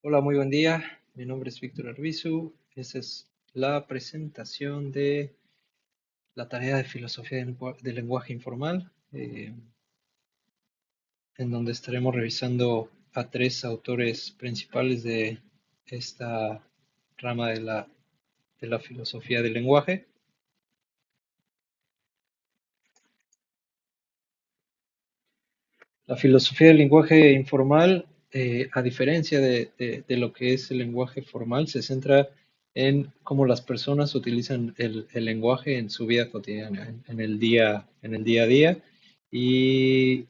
Hola, muy buen día. Mi nombre es Víctor Arbizu. Esta es la presentación de la tarea de filosofía del lenguaje informal, en donde estaremos revisando a tres autores principales de esta rama de la filosofía del lenguaje. La filosofía del lenguaje informal, a diferencia de lo que es el lenguaje formal, se centra en cómo las personas utilizan el lenguaje en su vida cotidiana, en el día a día, y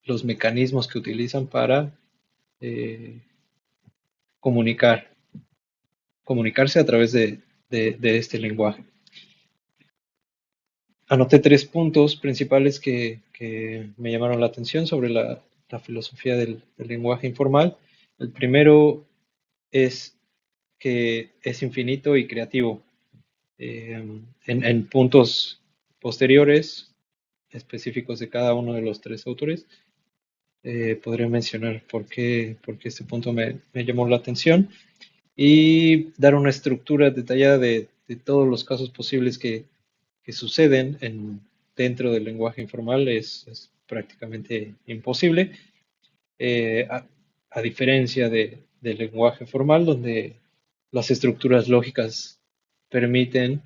los mecanismos que utilizan para eh, comunicar, comunicarse a través de este lenguaje. Anoté tres puntos principales que me llamaron la atención sobre la filosofía del lenguaje informal. El primero es que es infinito y creativo. En puntos posteriores, específicos de cada uno de los tres autores, podría mencionar por qué este punto me llamó la atención y dar una estructura detallada de todos los casos posibles que suceden dentro del lenguaje informal es prácticamente imposible, eh, a, a diferencia del lenguaje formal, donde las estructuras lógicas permiten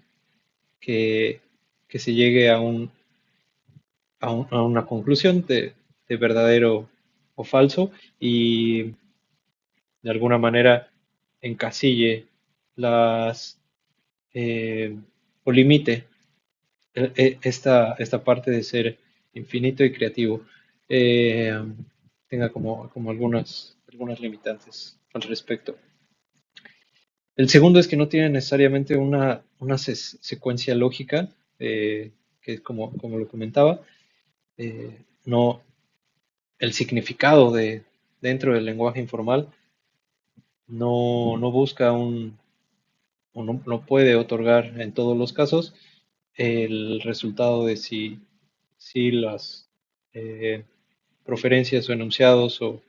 que, que se llegue a una conclusión de verdadero o falso y de alguna manera encasille las eh, o limite esta parte de ser infinito y creativo, eh, tenga como algunas limitantes al respecto. El segundo es que no tiene necesariamente una secuencia lógica, que es como lo comentaba, no, el significado dentro del lenguaje informal no busca o no puede otorgar en todos los casos el resultado de si las eh, proferencias o enunciados u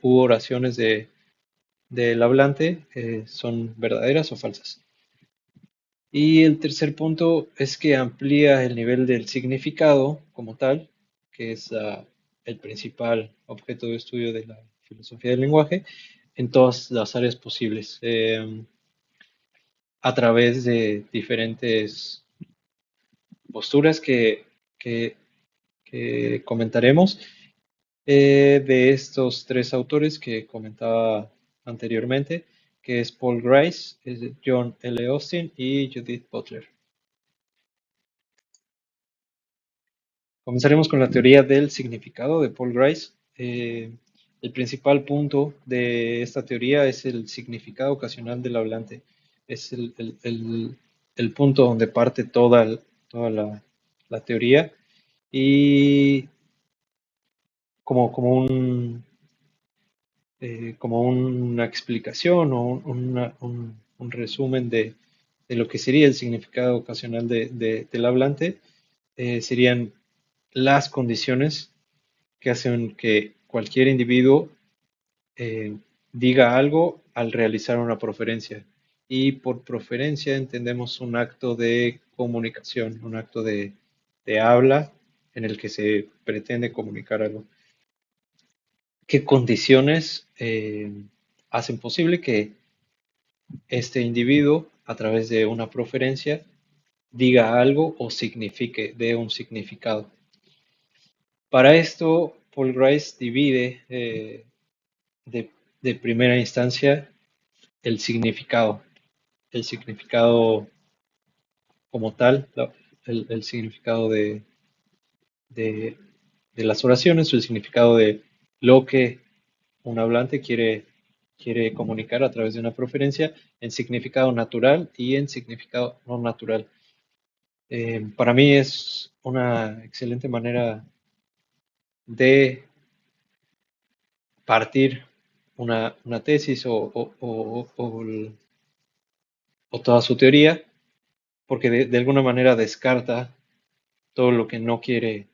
oraciones del hablante son verdaderas o falsas. Y el tercer punto es que amplía el nivel del significado como tal, que es el principal objeto de estudio de la filosofía del lenguaje, en todas las áreas posibles, a través de diferentes posturas que, que comentaremos, de estos tres autores que comentaba anteriormente, que es Paul Grice, John L. Austin y Judith Butler. Comenzaremos con la teoría del significado de Paul Grice. El principal punto de esta teoría es el significado ocasional del hablante. Es el punto donde parte toda la teoría y como como una explicación o un resumen de lo que sería el significado ocasional del hablante, serían las condiciones que hacen que cualquier individuo eh, diga algo al realizar una proferencia. Y por proferencia entendemos un acto de comunicación, un acto de habla en el que se pretende comunicar algo. ¿Qué condiciones hacen posible que este individuo, a través de una proferencia, diga algo o signifique, dé un significado? Para esto, Paul Grice divide de, de primera instancia el significado como tal, el significado de, de las oraciones, o el significado de lo que un hablante quiere comunicar a través de una proferencia, en significado natural y en significado no natural. Para mí es una excelente manera de partir una tesis o toda su teoría, porque de alguna manera descarta todo lo que no quiere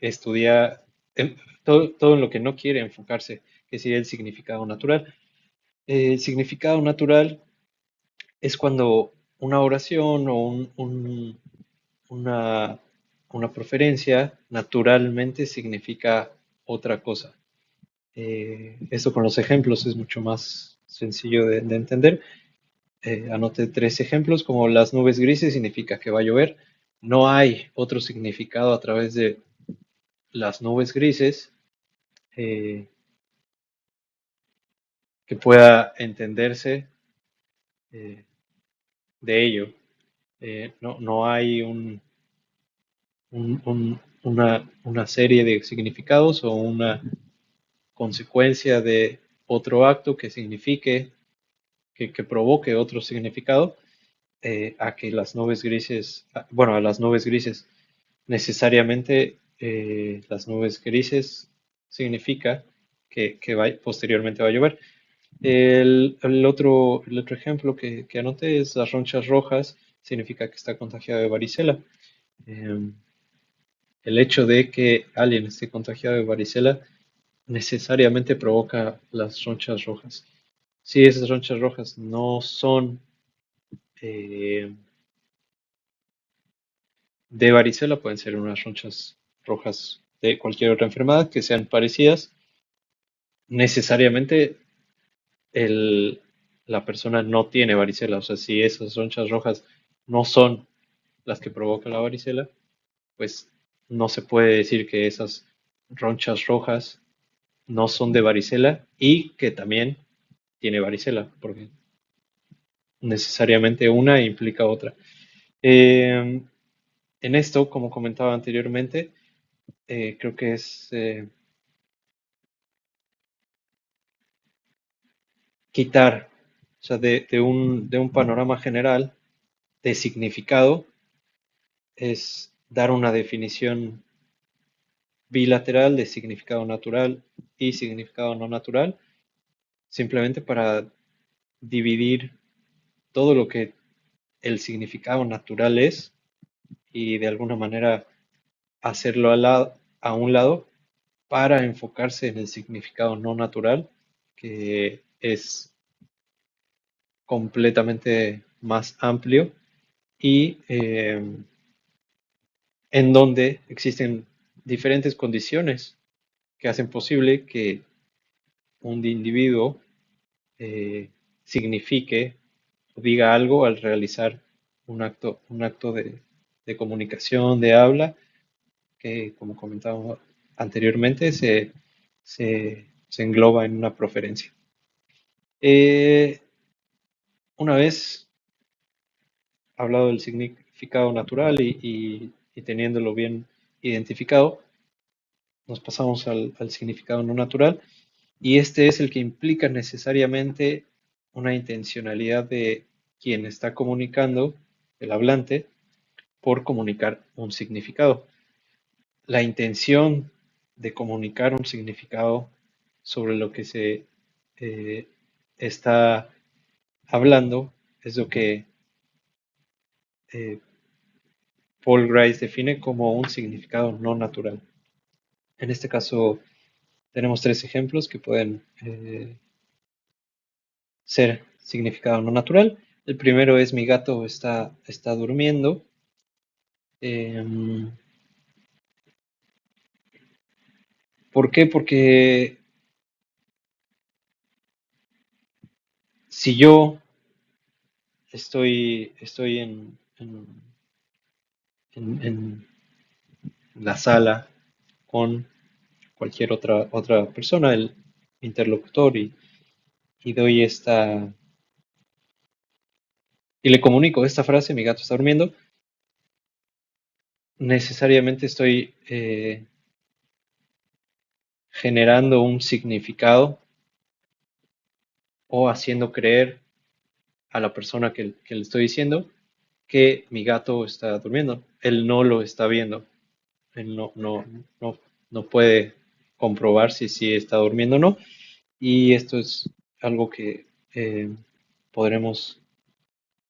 estudiar, en- todo en lo que no quiere enfocarse, que sería el significado natural. El significado natural es cuando una oración o una, una preferencia naturalmente significa otra cosa. Esto con los ejemplos es mucho más sencillo de entender. Anoté tres ejemplos, como las nubes grises significa que va a llover. No hay otro significado a través de las nubes grises eh, que pueda entenderse eh, de ello. No hay una serie de significados o una consecuencia de otro acto que signifique, que provoque otro significado, a que las nubes grises, bueno, a las nubes grises necesariamente las nubes grises significa posteriormente va a llover. El otro ejemplo que anoté es las ronchas rojas, significa que está contagiado de varicela. Eh, el hecho de que alguien esté contagiado de varicela necesariamente provoca las ronchas rojas. Si esas ronchas rojas no son eh, de varicela, pueden ser unas ronchas rojas de cualquier otra enfermedad que sean parecidas, necesariamente el, la persona no tiene varicela. O sea, si esas ronchas rojas no son las que provocan la varicela, pues no se puede decir que esas ronchas rojas no son de varicela y que también tiene varicela, porque necesariamente una implica otra. Eh, en esto, como comentaba anteriormente, creo que es quitar, o sea, de un panorama general de significado, es dar una definición bilateral de significado natural y significado no natural, simplemente para dividir todo lo que el significado natural es y de alguna manera hacerlo a un lado para enfocarse en el significado no natural, que es completamente más amplio y en donde existen diferentes condiciones que hacen posible que un individuo signifique o diga algo al realizar un acto de comunicación, de habla, que como comentaba anteriormente, se engloba en una proferencia. Eh, una vez hablado del significado natural y teniéndolo bien identificado, nos pasamos al significado no natural, y este es el que implica necesariamente una intencionalidad de quien está comunicando, el hablante, por comunicar un significado. La intención de comunicar un significado sobre lo que se eh, está hablando es lo que eh, Paul Grice define como un significado no natural. En este caso tenemos tres ejemplos que pueden ser significado no natural. El primero es mi gato está durmiendo. Em, ¿Por qué? Porque si yo estoy en la sala con cualquier otra persona, el interlocutor, y doy y le comunico esta frase, mi gato está durmiendo, necesariamente estoy generando un significado o haciendo creer a la persona que le estoy diciendo que mi gato está durmiendo. Él no lo está viendo. Él no, no puede comprobar si está durmiendo o no. Y esto es algo que podremos,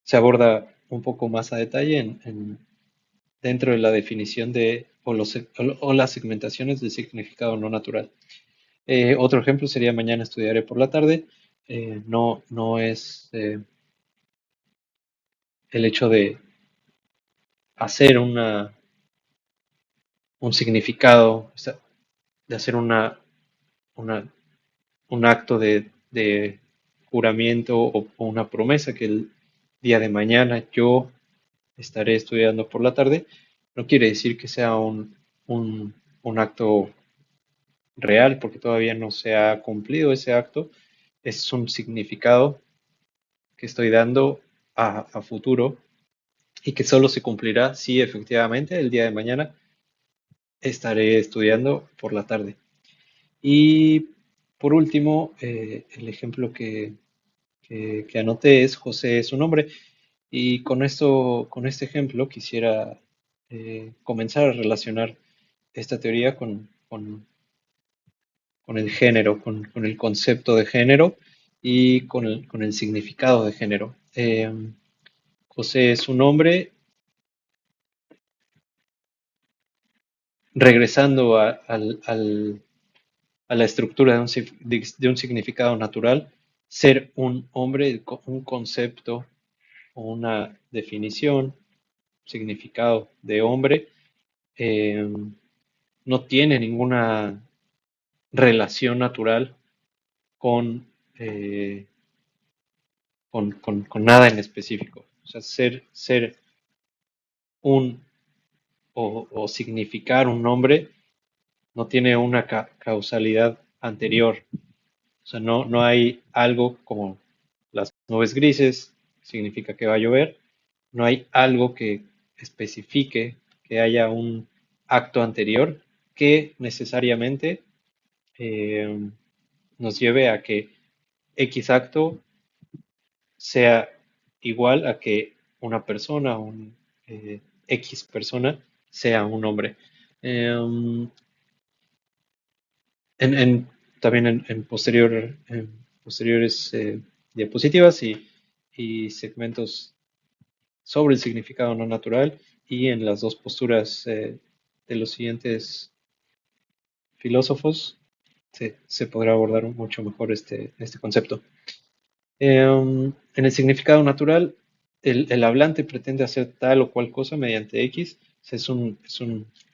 se aborda un poco más a detalle dentro de la definición de o las segmentaciones del significado no natural. Otro ejemplo sería mañana estudiaré por la tarde. No es el hecho de hacer un significado, o sea, de hacer una- un acto de juramiento o una promesa que el día de mañana yo estaré estudiando por la tarde, no quiere decir que sea un, un acto real, porque todavía no se ha cumplido ese acto. Es un significado que estoy dando a futuro y que solo se cumplirá si efectivamente el día de mañana estaré estudiando por la tarde. Y por último, el ejemplo que anoté es José es su nombre. Y con esto, con este ejemplo, quisiera comenzar a relacionar esta teoría con el género, con el concepto de género y con el significado de género. José es un hombre, regresando a la estructura de un significado natural, ser un hombre, un concepto o una definición, significado de hombre, eh, no tiene ninguna relación natural con, eh, con nada en específico. O sea, ser un o significar un nombre no tiene una causalidad anterior. O sea, no hay algo como las nubes grises, significa que va a llover. No hay algo que especifique que haya un acto anterior que necesariamente eh, nos lleve a que X acto sea igual a que una persona, X persona, sea un hombre. Eh, También en posteriores diapositivas y segmentos sobre el significado no natural y en las dos posturas de los siguientes filósofos se podrá abordar mucho mejor este concepto. En el significado natural, el hablante pretende hacer tal o cual cosa mediante X. O sea,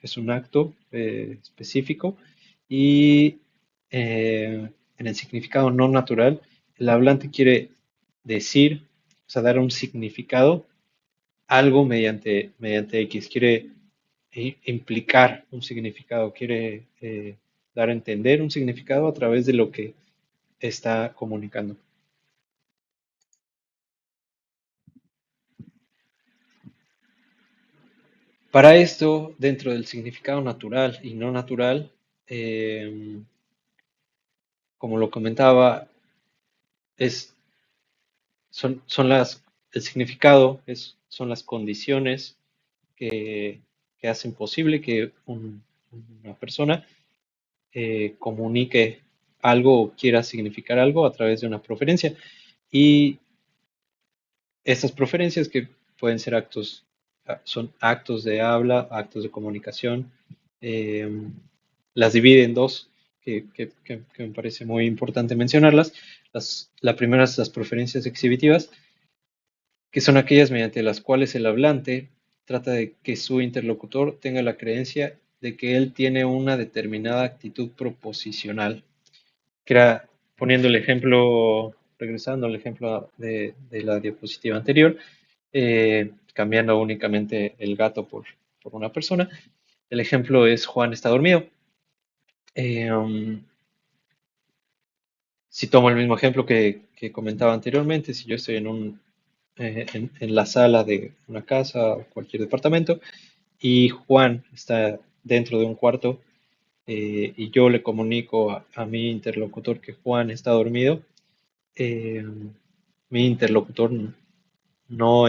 es un acto específico. Y en el significado no natural, el hablante quiere decir, o sea, dar un significado, algo mediante X. Quiere implicar un significado, quiere dar a entender un significado a través de lo que está comunicando. Para esto, dentro del significado natural y no natural, eh, como lo comentaba, es, el significado son las condiciones que, que hacen posible que una persona comunique algo o quiera significar algo a través de una preferencia. Y estas preferencias que pueden ser son actos de habla, actos de comunicación, eh, las divide en dos, que me parece muy importante mencionarlas. La primera es las preferencias exhibitivas, que son aquellas mediante las cuales el hablante trata de que su interlocutor tenga la creencia de que él tiene una determinada actitud proposicional. Que era, poniendo el ejemplo, regresando al ejemplo de la diapositiva anterior, cambiando únicamente el gato por una persona. El ejemplo es Juan está dormido. Um, si tomo el mismo ejemplo que comentaba anteriormente, si yo estoy en la sala de una casa o cualquier departamento y Juan está dentro de un cuarto y yo le comunico a mi interlocutor que Juan está dormido, eh, mi interlocutor no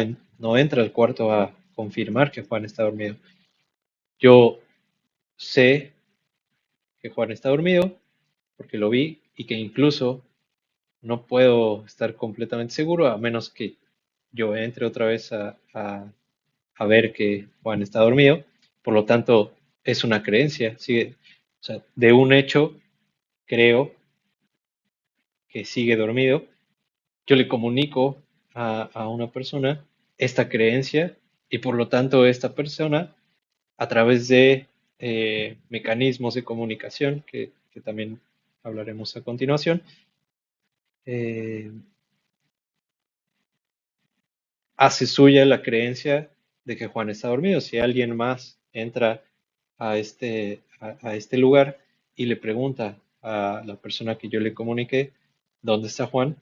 entra al cuarto a confirmar que Juan está dormido. Yo sé que Juan está dormido porque lo vi y que incluso no puedo estar completamente seguro a menos que yo entre otra vez a ver que Juan está dormido. Por lo tanto, es una creencia, sigue, o sea, de un hecho creo que sigue dormido, yo le comunico a una persona esta creencia y por lo tanto esta persona a través de mecanismos de comunicación que también hablaremos a continuación, eh, hace suya la creencia de que Juan está dormido. Si alguien más entra a este lugar y le pregunta a la persona que yo le comuniqué dónde está Juan,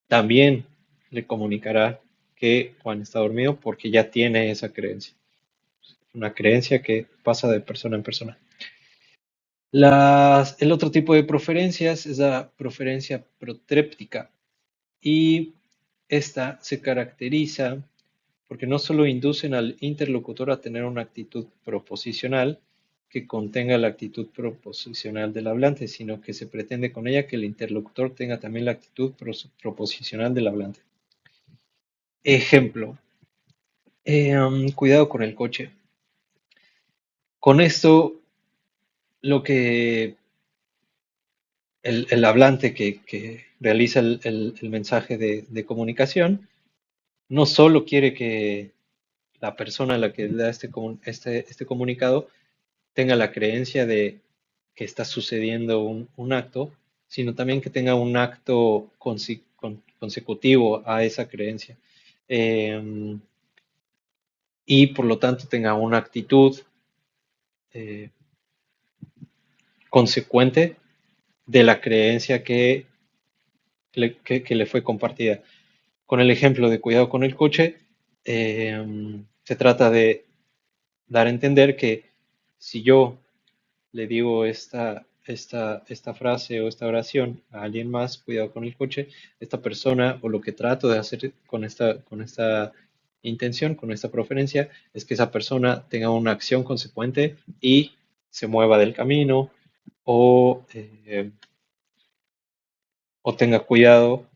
también le comunicará que Juan está dormido porque ya tiene esa creencia. Una creencia que pasa de persona en persona. El otro tipo de proferencias es la proferencia protréptica y esta se caracteriza porque no solo inducen al interlocutor a tener una actitud proposicional que contenga la actitud proposicional del hablante, sino que se pretende con ella que el interlocutor tenga también la actitud proposicional del hablante. Ejemplo, cuidado con el coche. Con esto, lo que el hablante que realiza el mensaje de comunicación no solo quiere que la persona a la que le da este comunicado tenga la creencia de que está sucediendo un acto, sino también que tenga un acto consecutivo a esa creencia. Eh, y por lo tanto tenga una actitud eh, consecuente de la creencia que le fue compartida. Con el ejemplo de cuidado con el coche, se trata de dar a entender que si yo le digo esta frase o esta oración a alguien más, cuidado con el coche, esta persona o lo que trato de hacer con esta intención, con esta proferencia, es que esa persona tenga una acción consecuente y se mueva del camino o, eh, o tenga cuidado,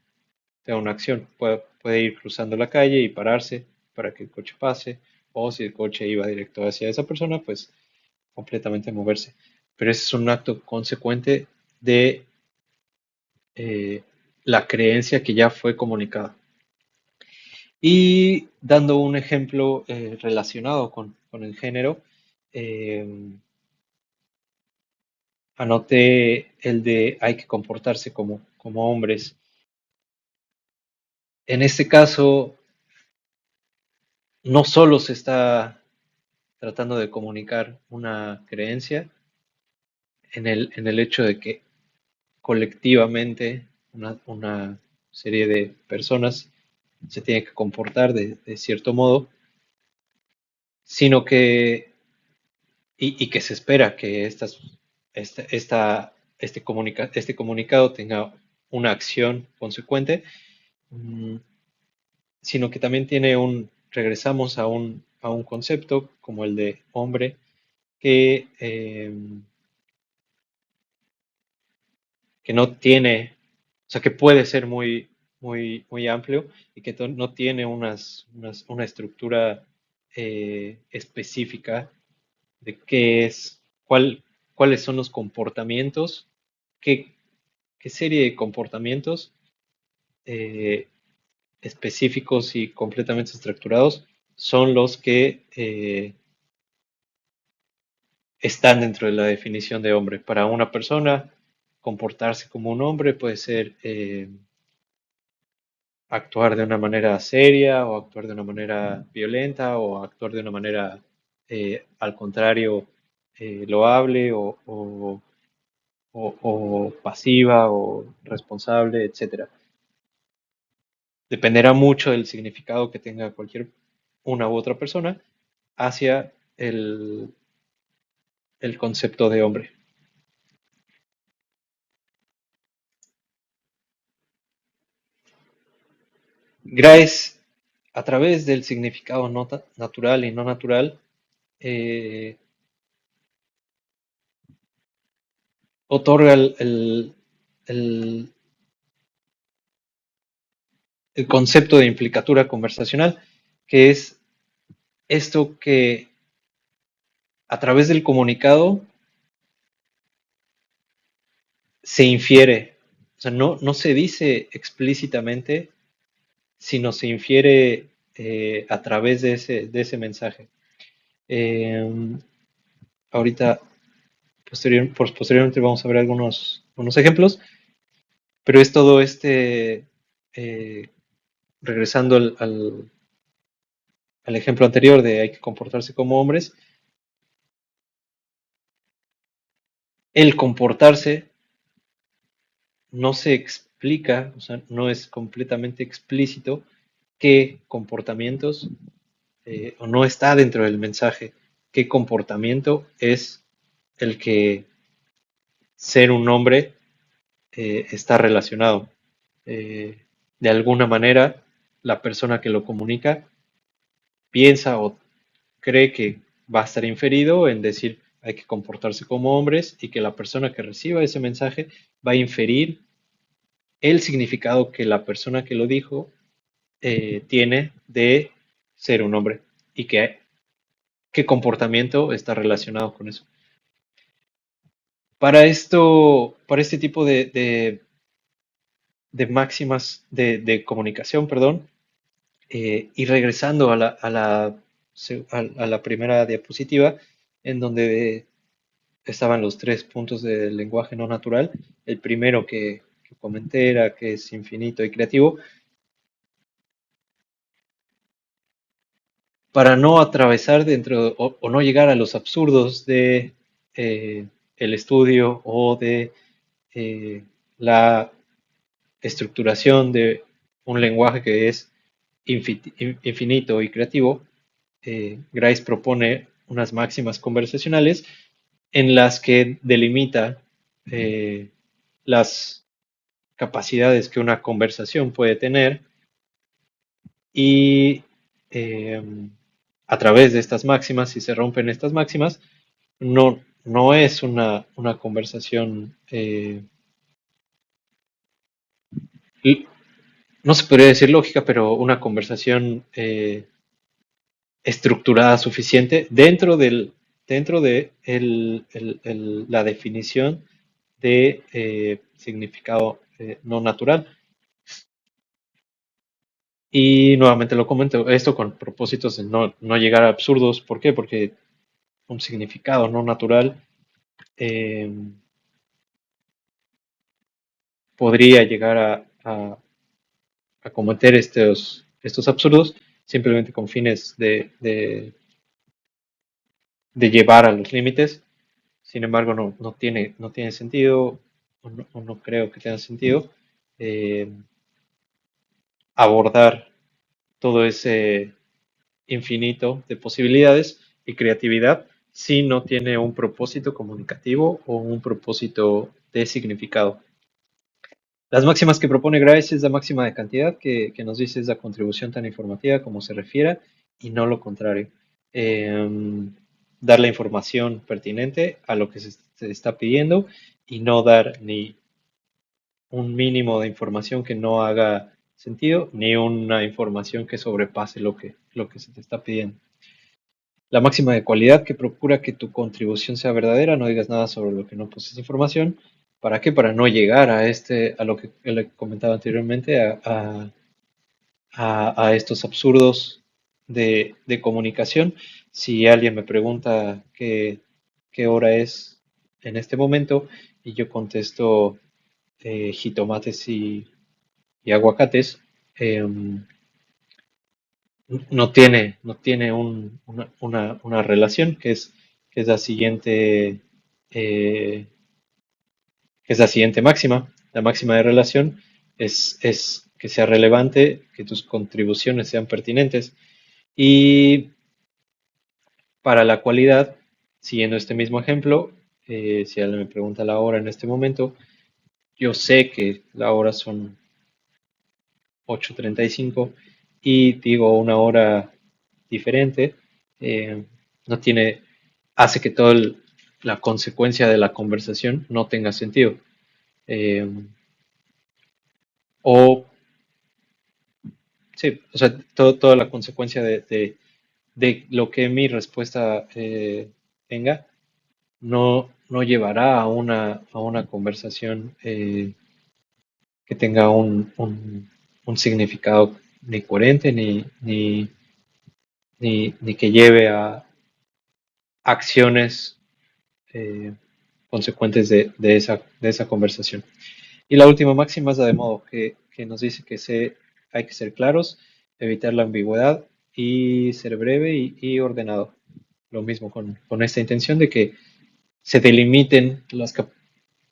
tenga una acción. Puede ir cruzando la calle y pararse para que el coche pase, o si el coche iba directo hacia esa persona, pues completamente moverse. Pero ese es un acto consecuente de la creencia que ya fue comunicada. Y dando un ejemplo relacionado con el género, eh, anoté el de hay que comportarse como hombres. En este caso, no solo se está tratando de comunicar una creencia en el hecho de que colectivamente una serie de personas se tiene que comportar de cierto modo, sino que, y que se espera que este comunicado tenga una acción consecuente, mm, sino que también tiene regresamos a un concepto como el de hombre, que no tiene, o sea, que puede ser muy amplio y que no tiene una estructura específica de cuáles son los comportamientos, qué, qué serie de comportamientos eh, específicos y completamente estructurados son los que están dentro de la definición de hombre. Para una persona, comportarse como un hombre puede ser actuar de una manera seria o actuar de una manera violenta o actuar de una manera, al contrario, loable o pasiva o responsable, etcétera. Dependerá mucho del significado que tenga una u otra persona hacia el concepto de hombre. Grace, a través del significado natural y no natural, eh, otorga el- el concepto de implicatura conversacional, que es esto que A través del comunicado se infiere, o sea, no se dice explícitamente, sino se infiere a través de ese mensaje. Eh, ahorita, posteriormente vamos a ver algunos ejemplos, pero es todo eh, regresando al ejemplo anterior de hay que comportarse como hombres, el comportarse no se explica, o sea, no es completamente explícito qué comportamientos, o no está dentro del mensaje, qué comportamiento es el que ser un hombre está relacionado. Eh, de alguna manera, la persona que lo comunica piensa o cree que va a estar inferido en decir hay que comportarse como hombres y que la persona que reciba ese mensaje va a inferir el significado que la persona que lo dijo tiene de ser un hombre y qué comportamiento está relacionado con eso. Para este tipo de máximas comunicación, perdón, y regresando a la primera diapositiva, en donde estaban los tres puntos del lenguaje no natural. El primero que comenté era que es infinito y creativo. Para no atravesar dentro o no llegar a los absurdos de el estudio o de eh, la estructuración de un lenguaje que es infinito y creativo, Grice propone unas máximas conversacionales en las que delimita eh, las capacidades que una conversación puede tener y eh, a través de estas máximas, si se rompen estas máximas, no es una conversación, no se podría decir lógica, pero una conversación estructurada suficiente dentro de la definición de significado no natural. Y nuevamente lo comento, esto con propósitos de no llegar a absurdos. ¿Por qué? Porque un significado no natural eh, podría llegar a cometer estos absurdos simplemente con fines de llevar a los límites. Sin embargo, no tiene sentido, o no creo que tenga sentido, eh, abordar todo ese infinito de posibilidades y creatividad si no tiene un propósito comunicativo o un propósito de significado. Las máximas que propone Grice es la máxima de cantidad, que nos dice es la contribución tan informativa como se refiera y no lo contrario. Dar la información pertinente a lo que se está pidiendo y no dar ni un mínimo de información que no haga sentido, ni una información que sobrepase lo que se te está pidiendo. La máxima de cualidad que procura que tu contribución sea verdadera, no digas nada sobre lo que no posees información. ¿Para qué? Para no llegar a lo que le comentaba anteriormente, a estos absurdos de comunicación. Si alguien me pregunta qué hora es en este momento y yo contesto jitomates y aguacates, no tiene una relación que es la eh, que es la siguiente máxima. La máxima de relación es que sea relevante, que tus contribuciones sean pertinentes. Y para la cualidad, siguiendo este mismo ejemplo, si alguien me pregunta la hora en este momento, yo sé que la hora son 8:35 y digo una hora diferente, no tiene, hace que toda la consecuencia de la conversación no tenga sentido. Eh, o, sí, o sea, toda la consecuencia de lo que mi respuesta tenga no llevará a una conversación que tenga un significado ni coherente ni que lleve a acciones eh, consecuentes de esa conversación. Y la última máxima es la de modo, que nos dice que hay que ser claros, evitar la ambigüedad y ser breve y ordenado. Lo mismo con esta intención de que se delimiten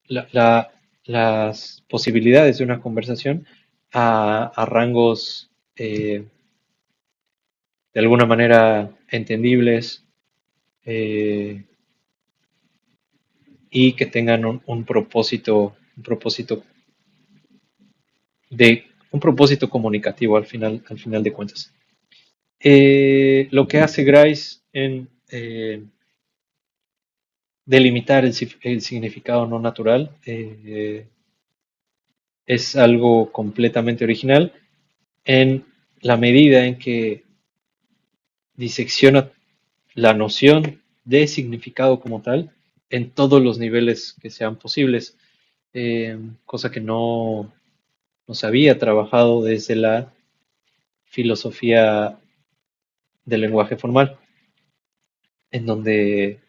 la- la- las posibilidades de una conversación a rangos de alguna manera entendibles eh, y que tengan un propósito un propósito comunicativo al final de cuentas. Lo que hace Grice en delimitar el significado no natural es algo completamente original en la medida en que disecciona la noción de significado como tal en todos los niveles que sean posibles, cosa que no se había trabajado desde la filosofía del lenguaje formal, en donde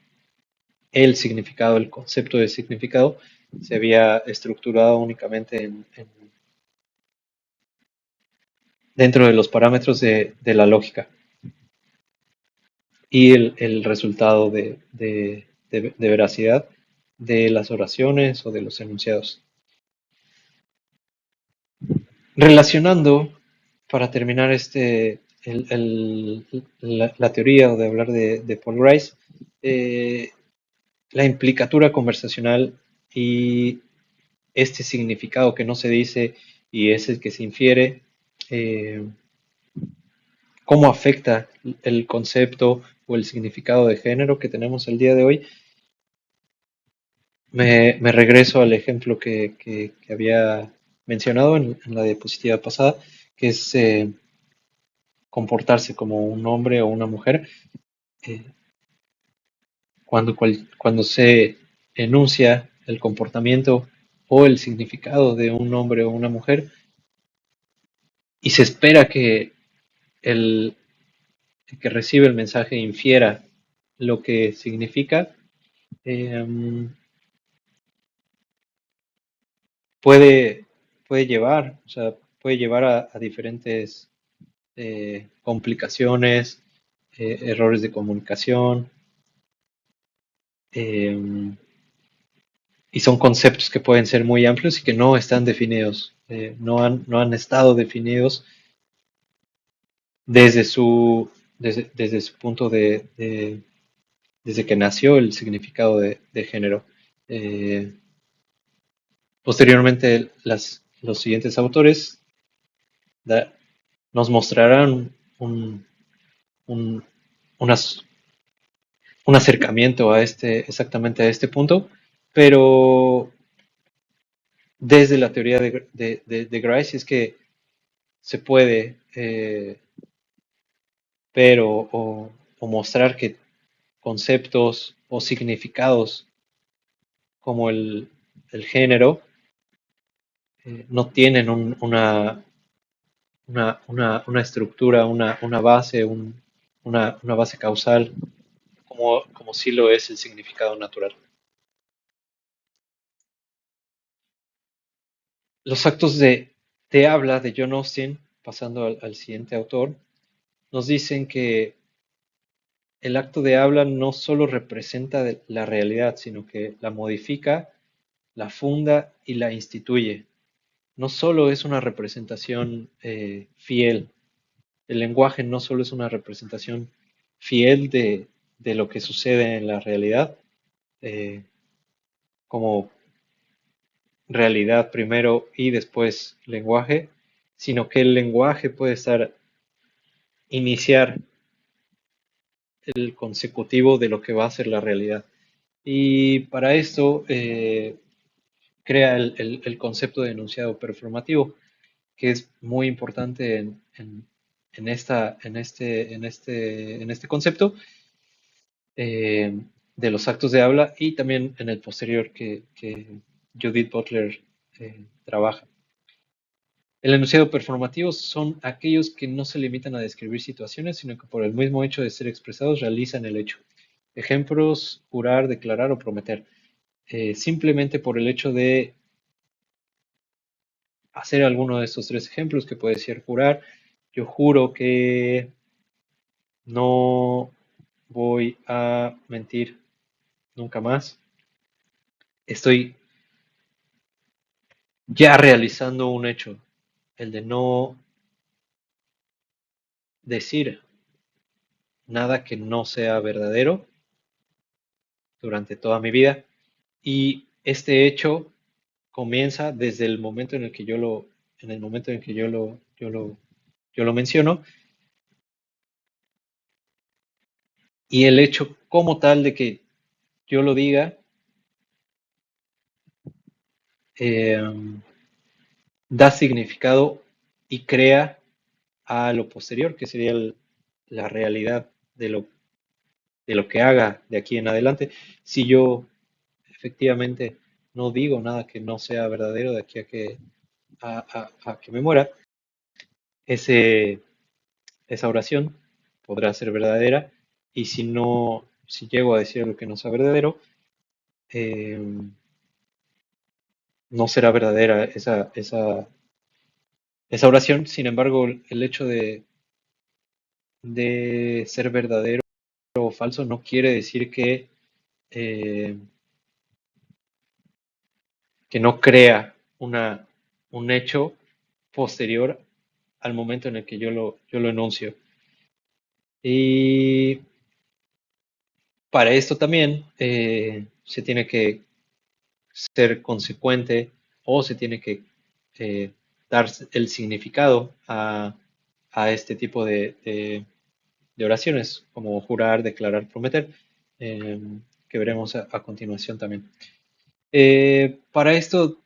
el significado, el concepto de significado, se había estructurado únicamente dentro de los parámetros de la lógica y el resultado de veracidad de las oraciones o de los enunciados. Relacionando, para terminar la teoría o de hablar de Paul Rice, eh, la implicatura conversacional y este significado que no se dice y es el que se infiere, eh, cómo afecta el concepto o el significado de género que tenemos el día de hoy. Me regreso al ejemplo que había mencionado en la diapositiva pasada, que es comportarse como un hombre o una mujer. eh, cuando se enuncia el comportamiento o el significado de un hombre o una mujer y se espera que el que recibe el mensaje infiera lo que significa, eh, puede, puede llevar, o sea, puede llevar a diferentes complicaciones, errores de comunicación, eh, y son conceptos que pueden ser muy amplios y que no están definidos, no han estado definidos desde desde su punto desde que nació el significado de género. Eh, Posteriormente, los siguientes autores da- nos mostrarán un, unas- un acercamiento a exactamente a este punto, pero desde la teoría de Grice es que se puede ver o mostrar que conceptos o significados como el género no tienen una estructura, una base, una base causal, como sí lo es el significado natural. Los actos de habla de John Austin, pasando al siguiente autor, nos dicen que el acto de habla no solo representa la realidad, sino que la modifica, la funda y la instituye. No solo es una representación fiel, el lenguaje no solo es una representación fiel de lo que sucede en la realidad, eh, como realidad primero y después lenguaje, sino que el lenguaje puede iniciar el consecutivo de lo que va a ser la realidad. Y para esto crea el concepto de enunciado performativo, que es muy importante en este concepto. de los actos de habla y también en el posterior que Judith Butler trabaja. El enunciado performativo son aquellos que no se limitan a describir situaciones, sino que por el mismo hecho de ser expresados realizan el hecho. Ejemplos: jurar, declarar o prometer. Simplemente por el hecho de hacer alguno de estos tres ejemplos, que puede ser jurar, yo juro que no voy a mentir nunca más. Estoy ya realizando un hecho, el de no decir nada que no sea verdadero durante toda mi vida. Y este hecho comienza desde el momento en el que en el momento en que yo lo menciono, y el hecho como tal de que yo lo diga eh, da significado y crea a lo posterior, que sería la realidad de lo que haga de aquí en adelante. Si yo efectivamente no digo nada que no sea verdadero de aquí a que me muera, ese, esa oración podrá ser verdadera, y si no, si llego a decir algo que no sea verdadero, eh, no será verdadera esa oración. Sin embargo, el hecho de ser verdadero o falso no quiere decir eh, que no crea un hecho posterior al momento en el que yo lo enuncio. Y para esto también se tiene que ser consecuente, o se tiene que eh, dar el significado a este tipo de oraciones, como jurar, declarar, prometer, eh, que veremos a continuación también. Para esto,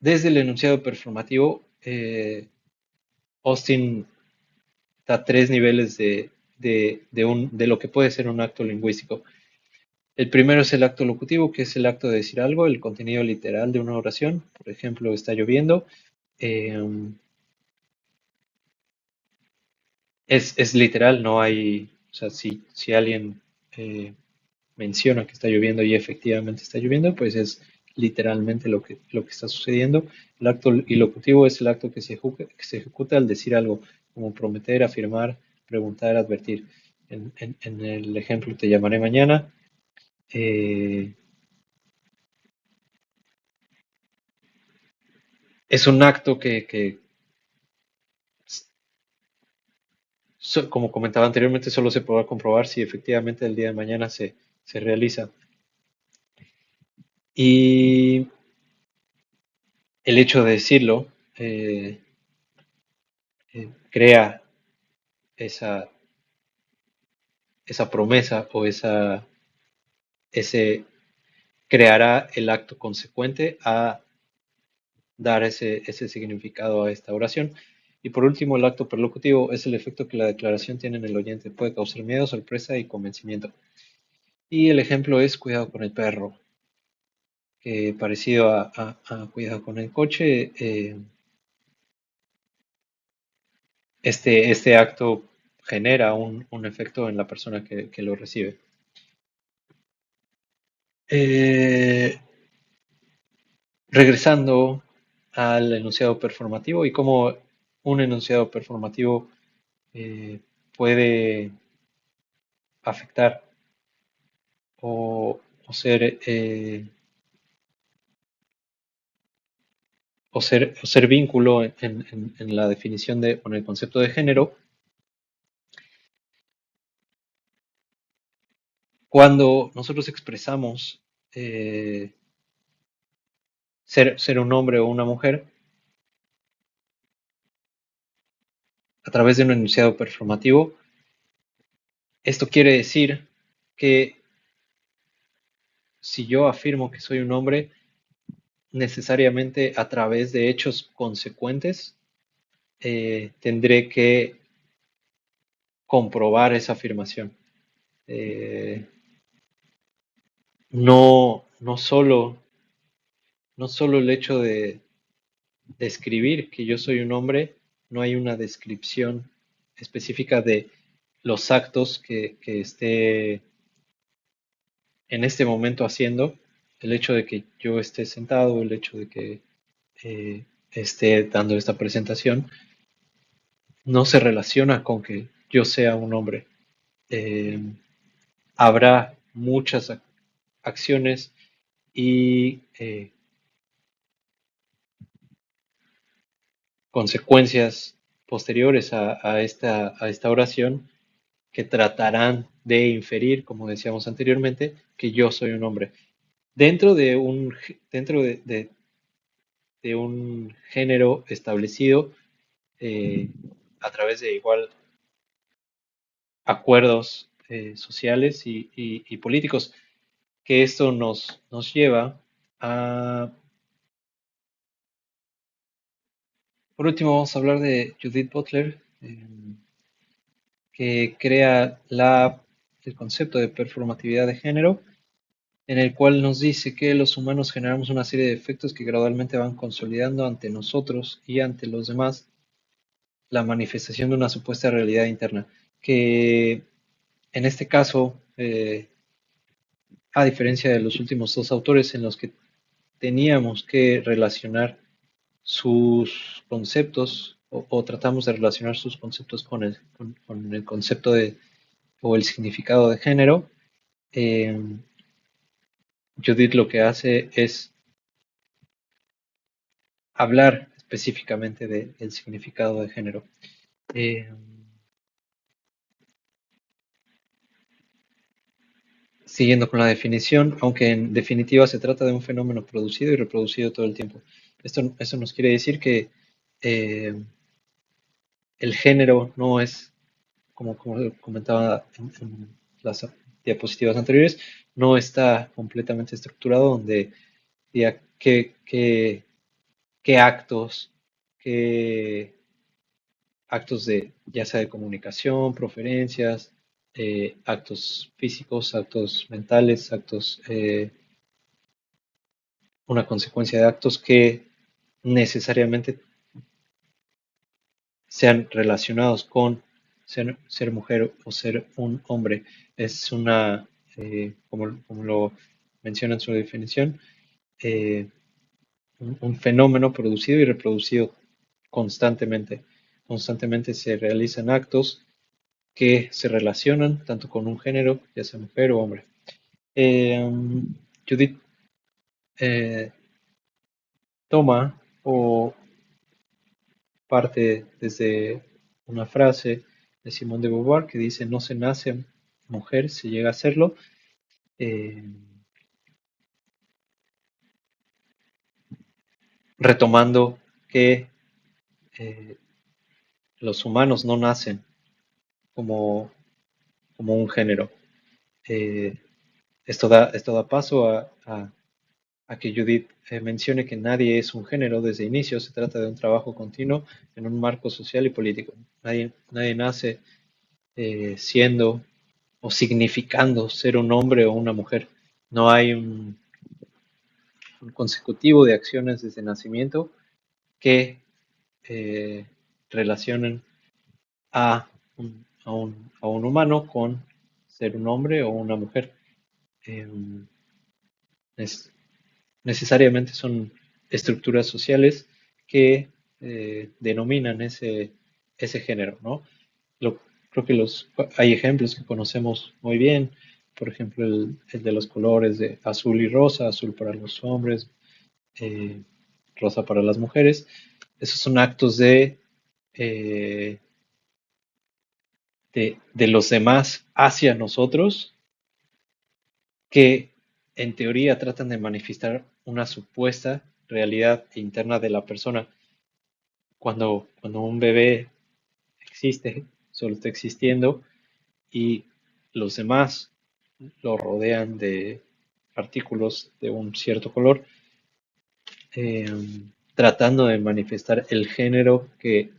desde el enunciado performativo, Austin da tres niveles de lo que puede ser un acto lingüístico. El primero es el acto locutivo, que es el acto de decir algo, el contenido literal de una oración. Por ejemplo, está lloviendo. eh, es literal, no hay, o sea, si alguien eh, menciona que está lloviendo y efectivamente está lloviendo, pues es literalmente lo que está sucediendo. El acto ilocutivo es el acto que se ejecuta al decir algo, como prometer, afirmar, preguntar, advertir. En el ejemplo, te llamaré mañana. eh, es un acto que, como comentaba anteriormente, solo se podrá comprobar si efectivamente el día de mañana se realiza. Y el hecho de decirlo eh, crea esa, esa promesa, o ese creará el acto consecuente a dar ese significado a esta oración. Y por último, el acto perlocutivo es el efecto que la declaración tiene en el oyente. Puede causar miedo, sorpresa y convencimiento. Y el ejemplo es cuidado con el perro, que parecido a cuidado con el coche, este acto genera un efecto en la persona que lo recibe. Eh, Regresando al enunciado performativo y cómo un enunciado performativo eh, puede afectar o ser, o ser vínculo en la definición o en el concepto de género. Cuando nosotros expresamos ser un hombre o una mujer a través de un enunciado performativo, esto quiere decir que si yo afirmo que soy un hombre, necesariamente a través de hechos consecuentes tendré que comprobar esa afirmación. Eh, no solo el hecho de describir que yo soy un hombre, no hay una descripción específica de los actos que esté en este momento haciendo, el hecho de que yo esté sentado, el hecho de que esté dando esta presentación, no se relaciona con que yo sea un hombre. Eh, Habrá muchas acciones y consecuencias posteriores a esta oración que tratarán de inferir, como decíamos anteriormente, que yo soy un hombre. Dentro de un género establecido eh, a través de igual acuerdos sociales y políticos, que esto nos lleva a, por último, vamos a hablar de Judith Butler, que crea el concepto de performatividad de género, en el cual nos dice que los humanos generamos una serie de efectos que gradualmente van consolidando ante nosotros y ante los demás la manifestación de una supuesta realidad interna, que en este caso, a diferencia de los últimos dos autores en los que teníamos que relacionar sus conceptos o tratamos de relacionar sus conceptos con el concepto o el significado de género, eh, Judith lo que hace es hablar específicamente del significado de género. Eh, Siguiendo con la definición, aunque en definitiva se trata de un fenómeno producido y reproducido todo el tiempo. Esto nos quiere decir que eh, el género no es, como comentaba en las diapositivas anteriores, no está completamente estructurado donde diga qué qué actos de, ya sea de comunicación, preferencias, actos físicos, actos mentales, una consecuencia de actos que necesariamente sean relacionados con ser mujer o ser un hombre. Es como lo menciona en su definición, eh, un fenómeno producido y reproducido constantemente. Constantemente se realizan actos que se relacionan tanto con un género, ya sea mujer o hombre. Eh, Judith eh, toma o parte desde una frase de Simone de Beauvoir que dice: no se nace mujer, se llega a serlo, eh, retomando que eh, los humanos no nacen como, como un género. Eh, esto da paso a que Judith mencione que nadie es un género desde inicio, se trata de un trabajo continuo en un marco social y político. Nadie nace siendo o significando ser un hombre o una mujer. No hay un consecutivo de acciones desde nacimiento que relacionen a un humano con ser un hombre o una mujer. Eh, es- Necesariamente son estructuras sociales que denominan ese género, ¿no? Lo- Creo que hay ejemplos que conocemos muy bien, por ejemplo, el de los colores de azul y rosa, azul para los hombres, eh, rosa para las mujeres. Esos son actos eh, de los demás hacia nosotros que en teoría tratan de manifestar una supuesta realidad interna de la persona. Cuando un bebé existe, solo está existiendo y los demás lo rodean de artículos de un cierto color, eh, tratando de manifestar el género que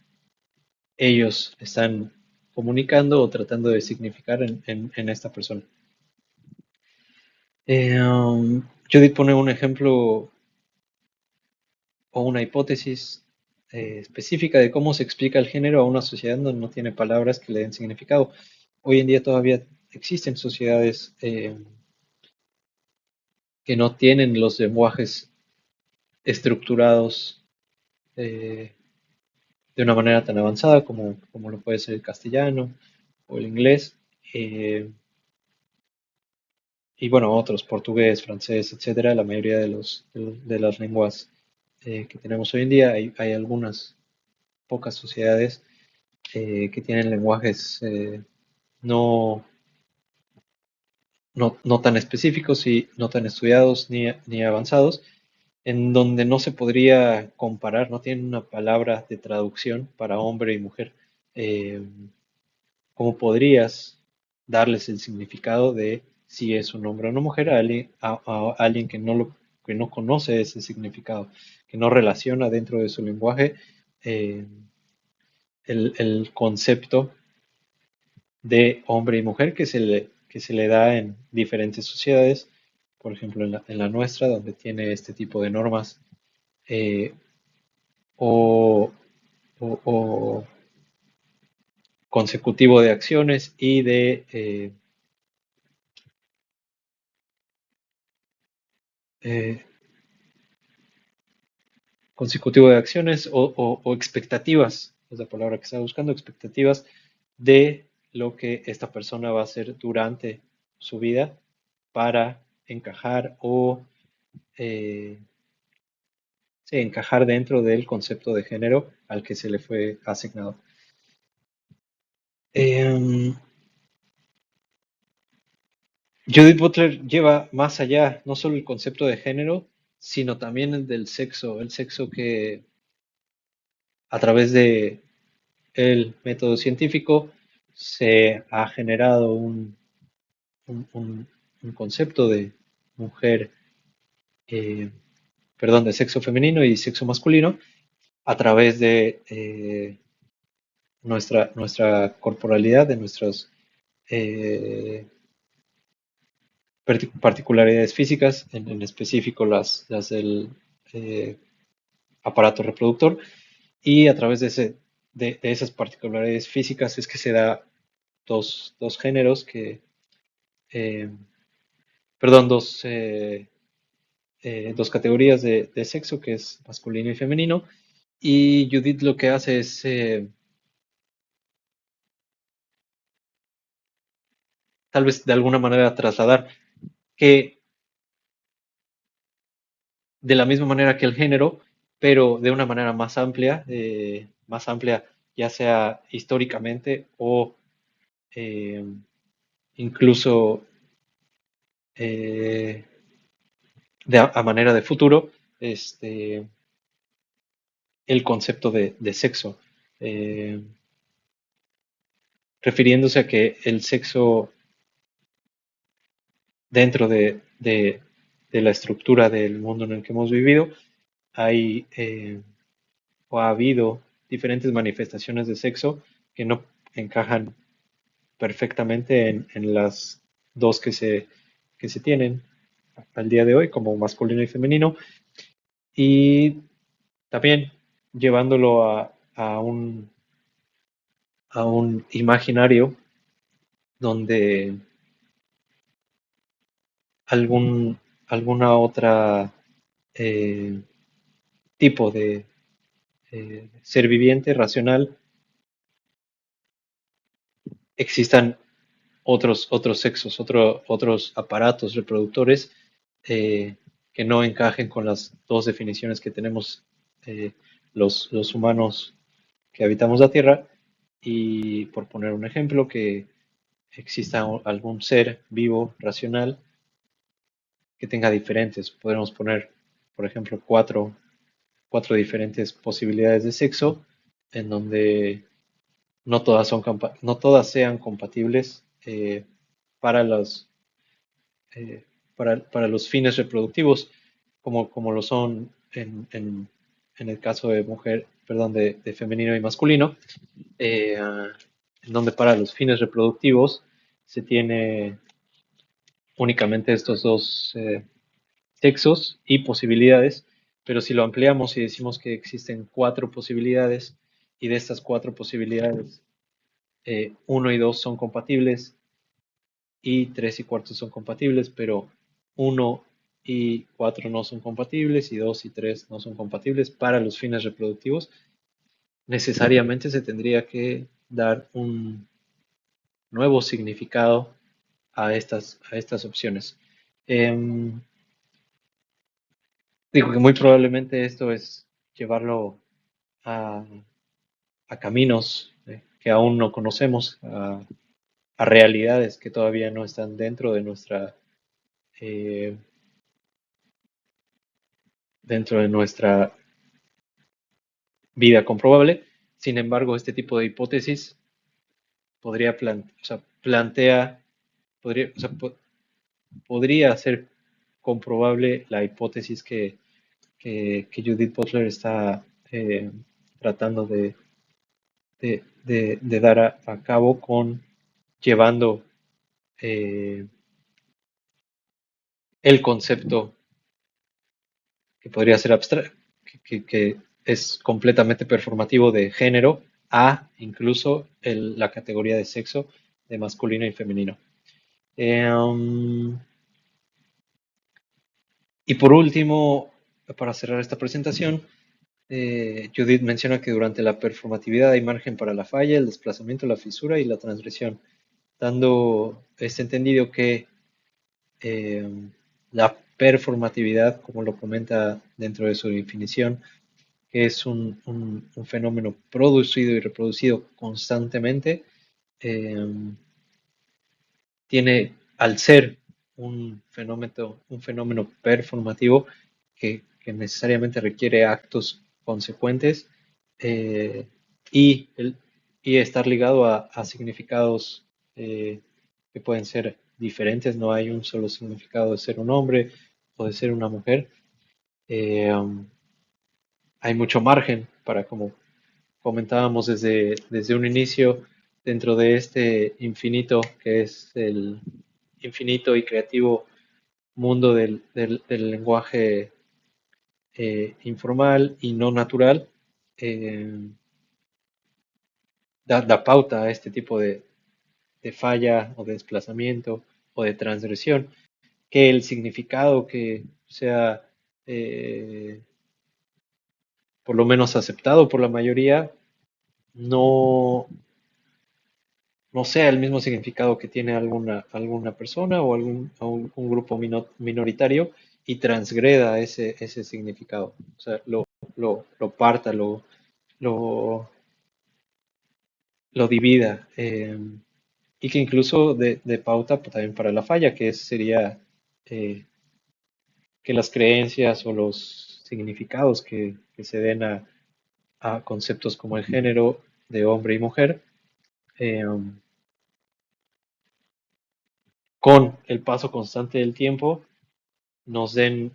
ellos están comunicando o tratando de significar en esta persona. Judith pone un ejemplo o una hipótesis específica de cómo se explica el género a una sociedad donde no tiene palabras que le den significado. Hoy en día todavía existen sociedades que no tienen los lenguajes estructurados eh, de una manera tan avanzada como lo puede ser el castellano o el inglés. eh, y bueno, otros, portugués, francés, etcétera, la mayoría de las lenguas que tenemos hoy en día, hay algunas pocas sociedades que tienen lenguajes no, no tan específicos y no tan estudiados ni avanzados, en donde no se podría comparar, no tienen una palabra de traducción para hombre y mujer. Eh, ¿Cómo podrías darles el significado de si es un hombre o una mujer a alguien que no conoce ese significado, que no relaciona dentro de su lenguaje eh, el concepto de hombre y mujer que se le da en diferentes sociedades, por ejemplo en la nuestra, donde tiene este tipo de normas eh, o, o consecutivo de acciones y de eh, consecutivo de acciones o expectativas, es la palabra que estaba buscando, expectativas de lo que esta persona va a hacer durante su vida para encajar o eh, sí, encajar dentro del concepto de género al que se le fue asignado. Eh, Judith Butler lleva más allá, no solo el concepto de género, sino también el sexo que a través de el método científico se ha generado un- un- un concepto de mujer, eh, perdón, de sexo femenino y sexo masculino a través de nuestra corporalidad, de nuestras eh, particularidades físicas, en específico las del eh, aparato reproductor, y a través de esas particularidades físicas es que se da dos géneros eh, perdón, dos categorías de sexo, que es masculino y femenino, y Judith lo que hace es tal vez de alguna manera trasladar que de la misma manera que el género, pero de una manera más amplia ya sea históricamente o eh, incluso eh, a manera de futuro, este, el concepto de sexo, eh, refiriéndose a que el sexo dentro de la estructura del mundo en el que hemos vivido, hay o ha habido diferentes manifestaciones de sexo que no encajan perfectamente en las dos que se tienen al día de hoy, como masculino y femenino, y también llevándolo a un imaginario donde algún, alguna otra eh, tipo de ser viviente racional existan otros sexos, otros aparatos reproductores eh, que no encajen con las dos definiciones que tenemos eh, los humanos que habitamos la Tierra. Y por poner un ejemplo, que exista algún ser vivo, racional, que tenga diferentes. Podemos poner, por ejemplo, cuatro diferentes posibilidades de sexo, en donde no todas sean compatibles para eh, para los fines reproductivos, como lo son en el caso de mujer, perdón, de femenino y masculino, en donde para los fines reproductivos se tiene únicamente estos dos sexos y posibilidades, pero si lo ampliamos y decimos que existen cuatro posibilidades y de estas cuatro posibilidades, uno y dos son compatibles y tres y cuarto son compatibles, pero uno y cuatro no son compatibles y dos y tres no son compatibles para los fines reproductivos, necesariamente se tendría que dar un nuevo significado a estas opciones. Em, Digo que muy probablemente esto es llevarlo a, a caminos que aún no conocemos, a realidades que todavía no están eh, dentro de nuestra vida comprobable. Sin embargo, este tipo de hipótesis o sea, podría, o sea, podría ser comprobable la hipótesis que Judith Butler está tratando de dar a cabo con llevando el concepto que podría ser abstracto, que es completamente performativo de género, a incluso la categoría de sexo de masculino y femenino. Um, y por último, para cerrar esta presentación, Judith menciona que durante la performatividad hay margen para la falla, el desplazamiento, la fisura y la transgresión, dando este entendido que eh, la performatividad, como lo comenta dentro de su definición, que es un fenómeno producido y reproducido constantemente, eh, tiene, al ser un fenómeno performativo que necesariamente requiere actos consecuentes eh, y, y estar ligado a significados que pueden ser diferentes, no hay un solo significado de ser un hombre o de ser una mujer. Um, Hay mucho margen para, como comentábamos desde un inicio, dentro de este infinito que es el infinito y creativo mundo del lenguaje informal y no natural, eh, da pauta a este tipo de falla o de desplazamiento o de transgresión, que el significado que sea por lo menos aceptado por la mayoría no, no sea el mismo significado que tiene alguna persona o un grupo minoritario y transgreda ese significado. O sea, lo parta, lo, lo divida. Y que incluso de pauta también para la falla, sería eh, que las creencias o los significados que se den a conceptos como el género de hombre y mujer, eh, con el paso constante del tiempo, nos den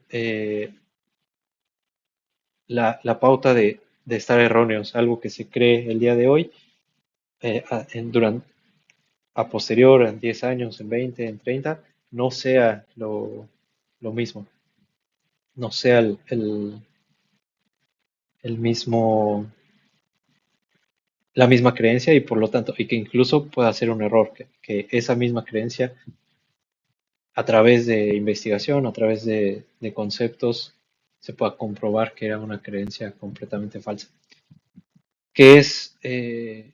la pauta de estar erróneos, algo que se cree el día de hoy, durante, a posterior, en 10 años, en 20, en 30, no sea lo mismo, no sea el mismo, la misma creencia y por lo tanto, y que incluso pueda ser un error, que esa misma creencia, a través de investigación, a través de conceptos, se pueda comprobar que era una creencia completamente falsa. Que es, en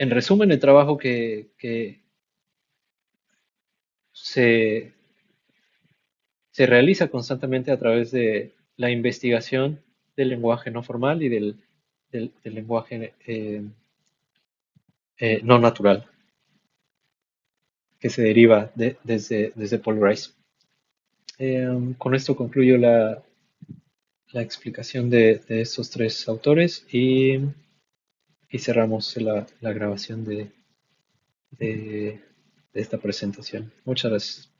resumen, el trabajo que se, se realiza constantemente a través de la investigación del lenguaje no formal y del lenguaje no natural, que se deriva desde Paul Rice. Con esto concluyo la explicación de estos tres autores y cerramos la grabación de esta presentación. Muchas gracias.